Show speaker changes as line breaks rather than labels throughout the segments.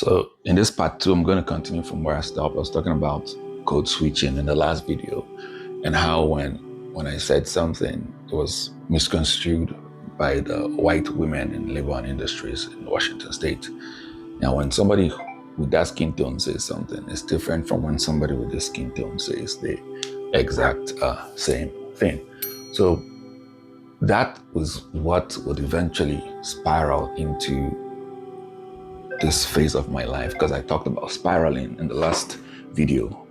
So in this part 2, I'm going to continue from where I stopped. I was talking about code switching in the last video and how when I said something, it was misconstrued by the white women in labor and industries in Washington State. Now, when somebody with that skin tone says something, it's different from when somebody with this skin tone says the exact same thing. So that was what would eventually spiral into this phase of my life, because I talked about spiraling in the last video.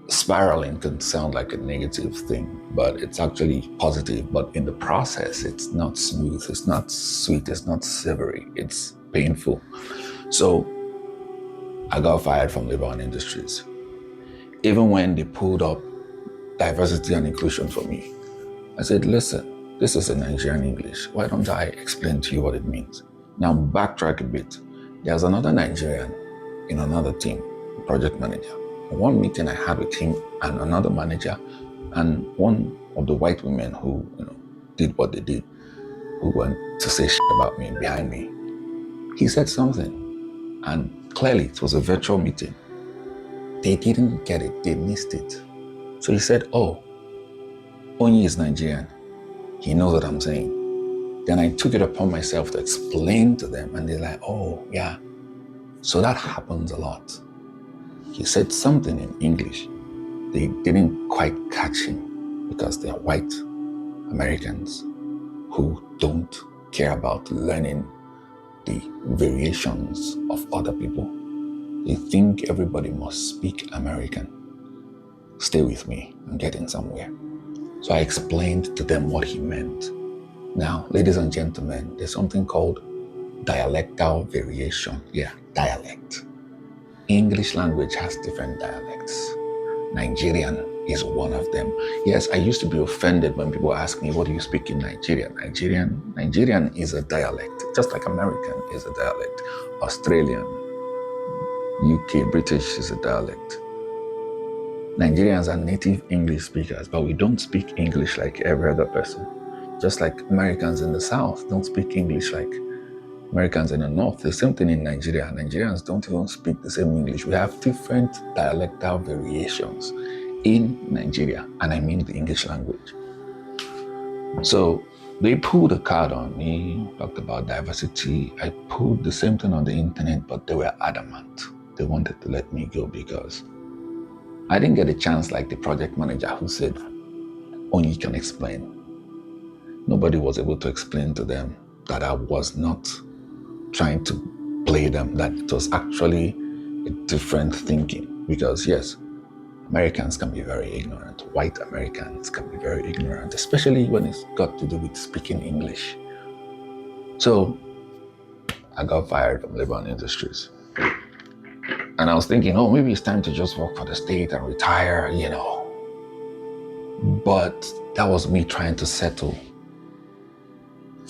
Spiraling can sound like a negative thing, but it's actually positive. But in the process, it's not smooth, it's not sweet, it's not savory, it's painful. So I got fired from labor and industries. Even when they pulled up diversity and inclusion for me, I said, listen, this is a Nigerian English. Why don't I explain to you what it means? Now backtrack a bit. There's another Nigerian in another team, project manager. One meeting I had with him and another manager and one of the white women who did what they did, who went to say shit about me behind me. He said something, and clearly it was a virtual meeting. They didn't get it, they missed it. So he said, oh, Onyi is Nigerian. He knows what I'm saying. Then I took it upon myself to explain to them, and they're like, oh, yeah. So that happens a lot. He said something in English. They didn't quite catch him because they're white Americans who don't care about learning the variations of other people. They think everybody must speak American. Stay with me, I'm getting somewhere. So I explained to them what he meant. Now, ladies and gentlemen, there's something called dialectal variation. Yeah, dialect. English language has different dialects. Nigerian is one of them. Yes, I used to be offended when people ask me, what do you speak in Nigeria? Nigerian is a dialect, just like American is a dialect. Australian, UK, British is a dialect. Nigerians are native English speakers, but we don't speak English like every other person. Just like Americans in the South don't speak English like Americans in the North. The same thing in Nigeria. Nigerians don't even speak the same English. We have different dialectal variations in Nigeria, and I mean the English language. So they pulled a card on me, talked about diversity. I pulled the same thing on the internet, but they were adamant. They wanted to let me go because I didn't get a chance like the project manager who said, only you can explain. Nobody was able to explain to them that I was not trying to play them, that it was actually a different thinking. Because yes, Americans can be very ignorant. White Americans can be very ignorant, especially when it's got to do with speaking English. So I got fired from labor and industries. And I was thinking, oh, maybe it's time to just work for the state and retire, But that was me trying to settle.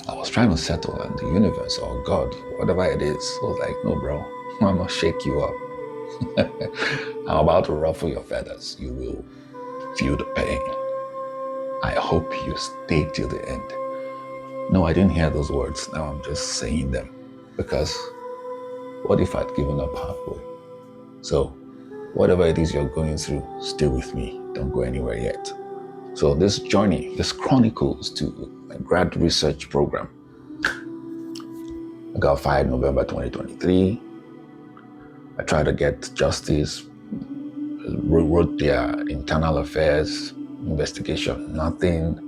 I was trying to settle, and the universe or God, whatever it is, was like, no, bro, I'm gonna shake you up. I'm about to ruffle your feathers. You will feel the pain. I hope you stay till the end. No, I didn't hear those words. Now I'm just saying them. Because what if I'd given up halfway? So whatever it is you're going through, stay with me. Don't go anywhere yet. So this journey, this Chronicles to my grad research program. I got fired November 2023. I tried to get justice, wrote their internal affairs investigation, nothing.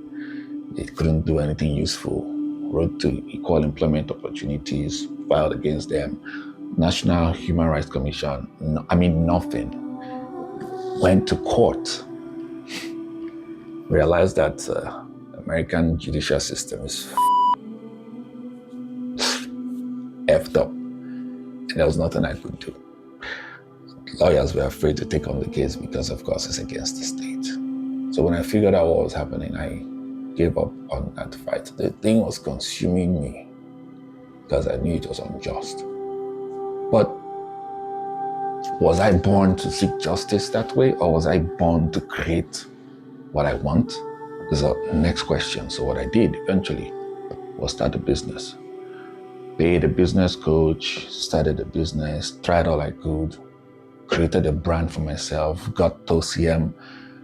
They couldn't do anything useful. Wrote to Equal Employment Opportunities, filed against them. National Human Rights Commission, nothing. Went to court. Realized that American judicial system is effed up, and there was nothing I could do. Lawyers were afraid to take on the case because, of course, it's against the state. So when I figured out what was happening, I gave up on that fight. The thing was consuming me because I knew it was unjust. But was I born to seek justice that way, or was I born to create what I want? Is the next question. So what I did eventually was start a business. paid a business coach, started a business, tried all I could, created a brand for myself, got TOECM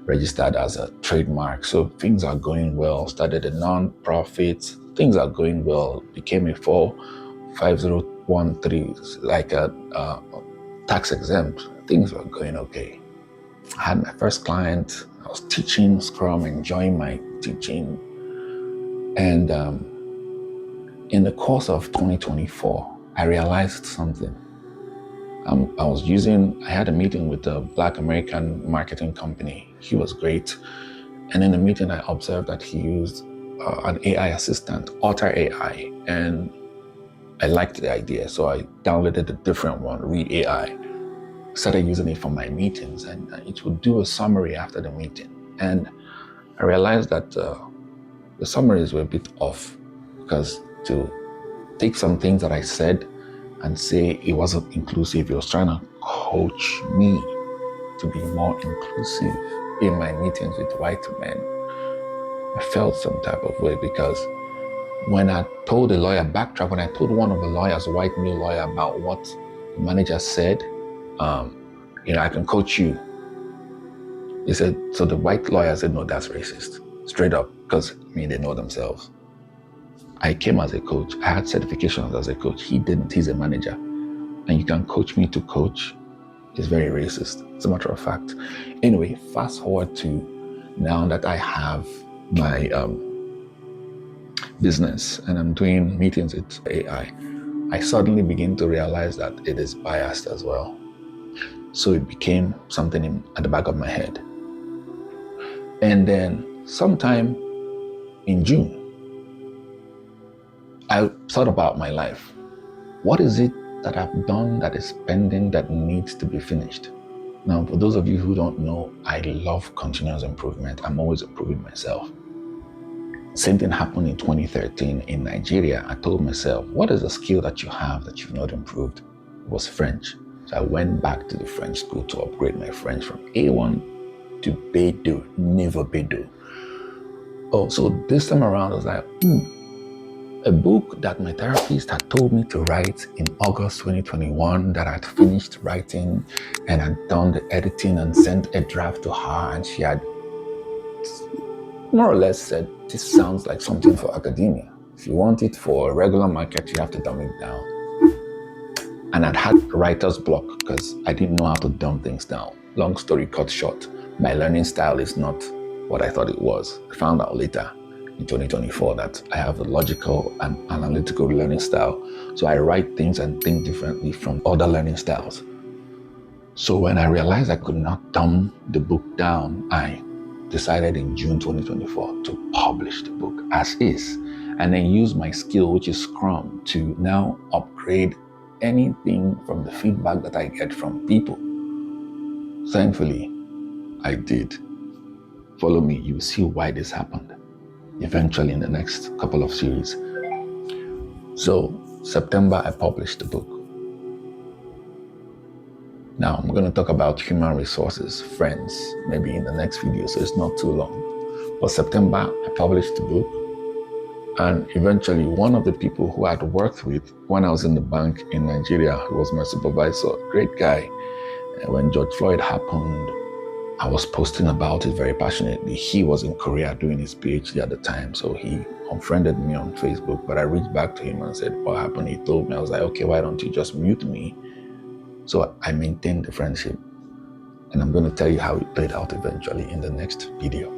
registered as a trademark. So things are going well. Started a non-profit. Things are going well. Became a 45013, like a tax exempt. Things were going okay. I had my first client. I was teaching Scrum, enjoying my teaching. And in the course of 2024, I realized something. I had a meeting with a Black American marketing company. He was great. And in the meeting, I observed that he used an AI assistant, Otter AI. And I liked the idea. So I downloaded a different one, Read AI. Started using it for my meetings, and it would do a summary after the meeting. And I realized that the summaries were a bit off, because to take some things that I said and say it wasn't inclusive, he was trying to coach me to be more inclusive in my meetings with white men. I felt some type of way, because when I told the lawyer, when I told one of the lawyers, a white male lawyer, about what the manager said, I can coach you. He said, so the white lawyer said, no, that's racist. Straight up, because they know themselves. I came as a coach. I had certifications as a coach. He didn't. He's a manager. And you can coach me to coach. It's very racist, as a matter of fact. Anyway, fast forward to now that I have my business and I'm doing meetings with AI, I suddenly begin to realize that it is biased as well. So it became something at the back of my head. And then sometime in June, I thought about my life. What is it that I've done that is pending that needs to be finished? Now, for those of you who don't know, I love continuous improvement. I'm always improving myself. Same thing happened in 2013 in Nigeria. I told myself, what is the skill that you have that you've not improved? It was French. So I went back to the French school to upgrade my French from A1 to B2, never B2. Oh, so this time around I was like, a book that my therapist had told me to write in August 2021, that I'd finished writing and had done the editing and sent a draft to her, and she had more or less said, this sounds like something for academia. If you want it for a regular market, you have to dumb it down. And I'd had writer's block because I didn't know how to dumb things down. Long story cut short, my learning style is not what I thought it was. I found out later in 2024 that I have a logical and analytical learning style. So I write things and think differently from other learning styles. So when I realized I could not dumb the book down, I decided in June 2024 to publish the book as is, and then use my skill, which is Scrum, to now upgrade anything from the feedback that I get from people. Thankfully, I did. Follow me, you will see why this happened eventually in the next couple of series. So September, I published the book. Now I'm going to talk about human resources, friends, maybe in the next video, so it's not too long. But September, I published the book. And eventually, one of the people who I'd worked with when I was in the bank in Nigeria, who was my supervisor, great guy. And when George Floyd happened, I was posting about it very passionately. He was in Korea doing his PhD at the time, so he unfriended me on Facebook, but I reached back to him and said, what happened? He told me. I was like, okay, why don't you just mute me? So I maintained the friendship, and I'm going to tell you how it played out eventually in the next video.